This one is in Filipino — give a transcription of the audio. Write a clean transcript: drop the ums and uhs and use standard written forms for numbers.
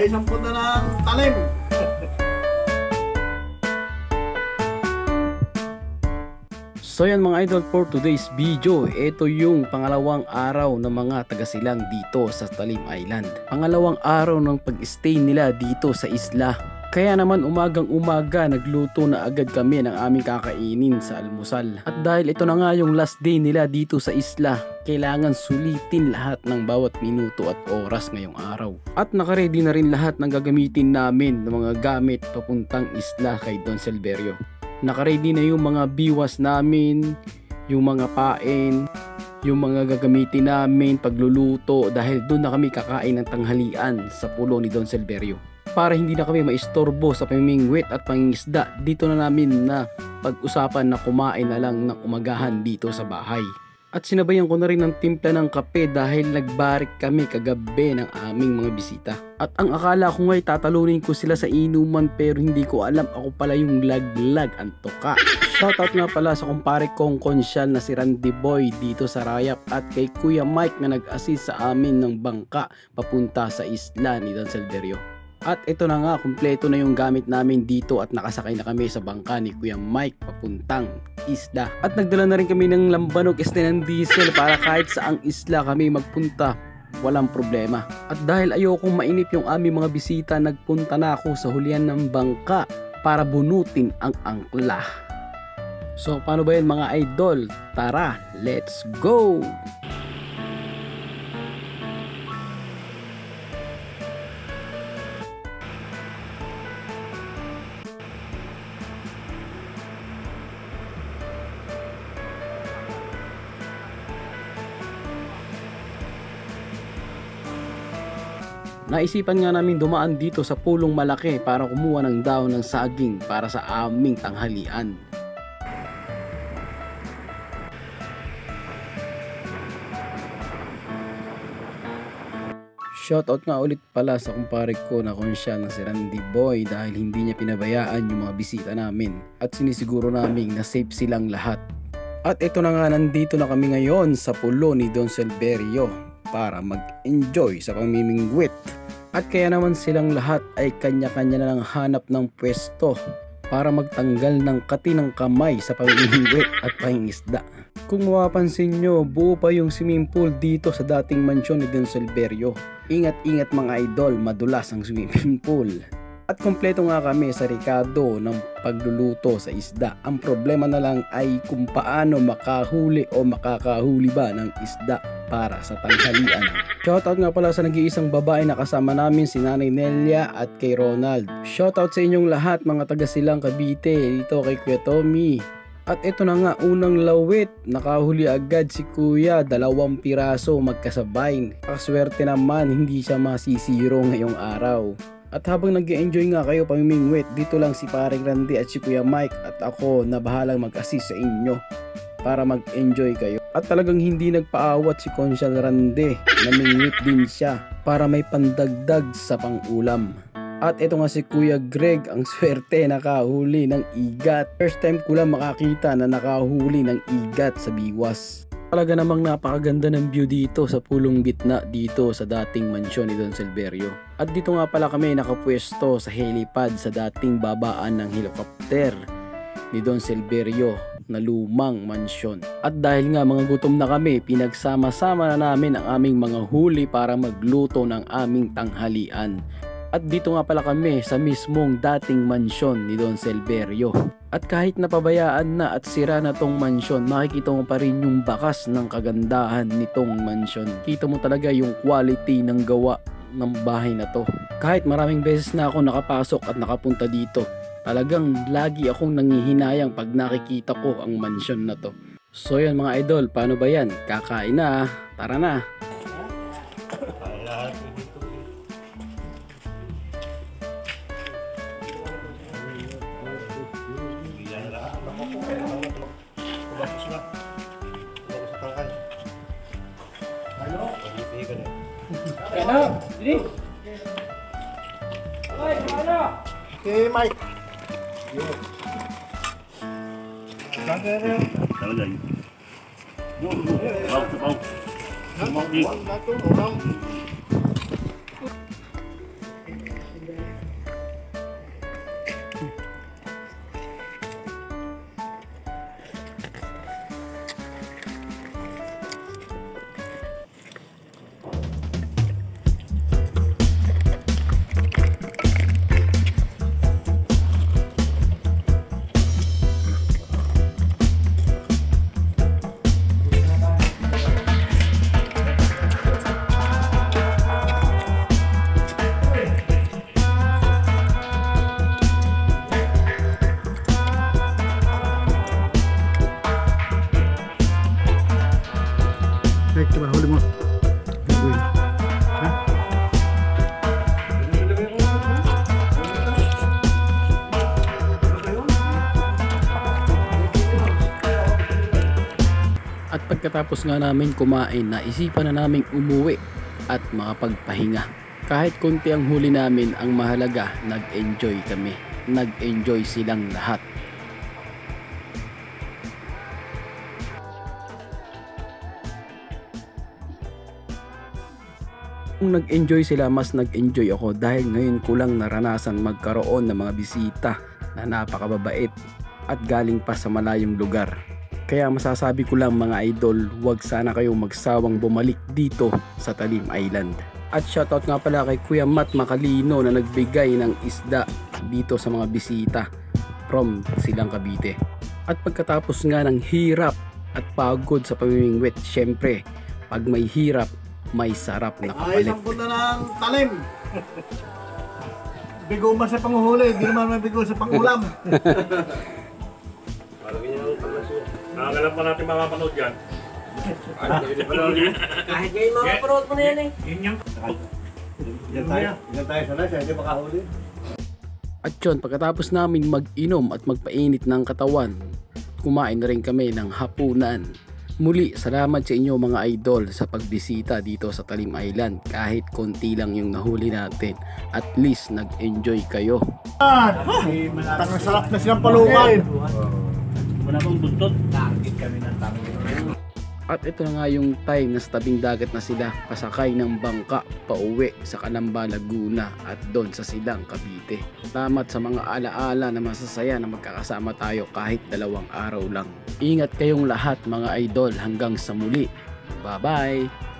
May isang punta ng talim. So yan mga idol, for today's video, ito yung pangalawang araw ng mga taga-silang dito sa Talim Island. Pangalawang araw ng pag-stay nila dito sa isla. Kaya naman umagang umaga nagluto na agad kami ng aming kakainin sa almusal. At dahil ito na nga yung last day nila dito sa isla, kailangan sulitin lahat ng bawat minuto at oras ngayong araw. At nakaredy na rin lahat ng gagamitin namin ng mga gamit papuntang isla kay Don Silverio. Nakaredy na yung mga biwas namin, yung mga pain, yung mga gagamitin namin pagluluto dahil doon na kami kakain ng tanghalian sa pulo ni Don Silverio. Para hindi na kami maistorbo sa pamimingwit at pangingisda, dito na namin na pag-usapan na kumain na lang ng umagahan dito sa bahay. At sinabayan ko na rin ng timpla ng kape dahil nagbarik kami kagabi ng aming mga bisita. At ang akala ko nga'y tatalunin ko sila sa inuman pero hindi ko alam ako pala yung laglag ang toka. Shoutout nga pala sa kumpare kong konsyal na si Randy Boy dito sa Rayap at kay Kuya Mike na nag-assist sa amin ng bangka papunta sa isla ni Don Silverio. At ito na nga, kumpleto na yung gamit namin dito at nakasakay na kami sa bangka ni Kuya Mike papuntang isla. At nagdala na rin kami ng lambanog ng diesel para kahit saang isla kami magpunta, walang problema. At dahil ayokong mainip yung aming mga bisita, nagpunta na ako sa hulihan ng bangka para bunutin ang angkla. So paano ba yan mga idol? Tara, let's go! Naisipan nga namin dumaan dito sa pulong malaki para kumuha ng daon ng saging para sa aming tanghalian. Shoutout nga ulit pala sa kumpare ko na konsyal na si Randy Boy dahil hindi niya pinabayaan yung mga bisita namin at sinisiguro namin na safe silang lahat. At ito na nga, nandito na kami ngayon sa pulo ni Don Silverio para mag-enjoy sa pamimingwit. At kaya naman silang lahat ay kanya-kanya na lang hanap ng pwesto para magtanggal ng kati ng kamay sa pamimingwit at pangingisda. Kung mapapansin nyo, buo pa yung swimming pool dito sa dating mansyon ni Don Silverio. Ingat-ingat mga idol, madulas ang swimming pool. At kompleto nga kami sa rekado ng pagluluto sa isda. Ang problema na lang ay kung paano makahuli o makakahuli ba ng isda para sa tanghalian. Shoutout nga pala sa nag-iisang babae na kasama namin, si Nanay Nelia at kay Ronald. Shoutout sa inyong lahat mga taga-silang Cavite, dito kay Kuya Tommy. At ito na nga, unang lawit, nakahuli agad si Kuya, 2 piraso magkasabay. Kaswerte naman, hindi siya masisiro ngayong araw. At habang nag-enjoy nga kayo pamimingwit, dito lang si Paring Randy at si Kuya Mike at ako na bahalang mag-assist sa inyo para mag-enjoy kayo. At talagang hindi nagpaawat si Konsyal Randy, namingwit din siya para may pandagdag sa pang-ulam. At ito nga si Kuya Greg, ang swerte nakahuli ng igat. First time ko lang makakita na nakahuli ng igat sa biwas. Talaga namang napakaganda ng view dito sa pulong gitna dito sa dating mansyon ni Don Silverio. At dito nga pala kami nakapwesto sa helipad sa dating babaan ng helicopter ni Don Silverio na lumang mansyon. At dahil nga mga gutom na kami, pinagsama-sama na namin ang aming mga huli para magluto ng aming tanghalian. At dito nga pala kami sa mismong dating mansyon ni Don Silverio. At kahit napabayaan na at sira na tong mansyon, makikita mo pa rin yung bakas ng kagandahan nitong mansyon. Kita mo talaga yung quality ng gawa ng bahay na to. Kahit maraming beses na ako nakapasok at nakapunta dito, talagang lagi akong nangihinayang pag nakikita ko ang mansyon na to. So yan mga idol, paano ba yan? Kakain na, tara na! Ano? Dili. Ay, ano? Okay, Mike. Yo. Talaga. Yo. Mau di. Mike, diba? Huli mo. Gagawin. Ha? At pagkatapos nga namin kumain, naisipan na naming umuwi at makapagpahinga. Kahit konti ang huli namin, ang mahalaga, nag-enjoy kami. Nag-enjoy silang lahat. Kung nag-enjoy sila, mas nag-enjoy ako dahil ngayon ko lang naranasan magkaroon ng mga bisita na napakababait at galing pa sa malayong lugar. Kaya masasabi ko lang mga idol, huwag sana kayong magsawang bumalik dito sa Talim Island. At shoutout nga pala kay Kuya Matt Macalino na nagbigay ng isda dito sa mga bisita from Silang Cavite. At pagkatapos nga ng hirap at pagod sa pamimingwit, syempre pag may hirap, may sarap na Ay, kapalit. isang punta ng talim. Bigo man sa panguhuli, di naman may bigo sa pangulam. Nakakalam pa natin mapapanood yan. Kahit ngayon mapapanood mo na yan eh. Yun yung Diyan tayo sana, siya hindi makahuli. At yun, pagkatapos namin mag-inom at magpainit ng katawan, kumain na rin kami ng hapunan. Muli, salamat sa inyo mga idol sa pagbisita dito sa Talim Island. Kahit konti lang yung nahuli natin, at least nag-enjoy kayo. Tangang sarap na silang palungan. wala pang buntot. At ito na nga yung time na sa tabing dagat na sila, pasakay ng bangka pauwi sa Calamba, Laguna at doon sa Silang Cavite. Salamat sa mga alaala na masasaya na magkakasama tayo kahit 2 araw lang. Ingat kayong lahat mga idol, hanggang sa muli. Bye bye!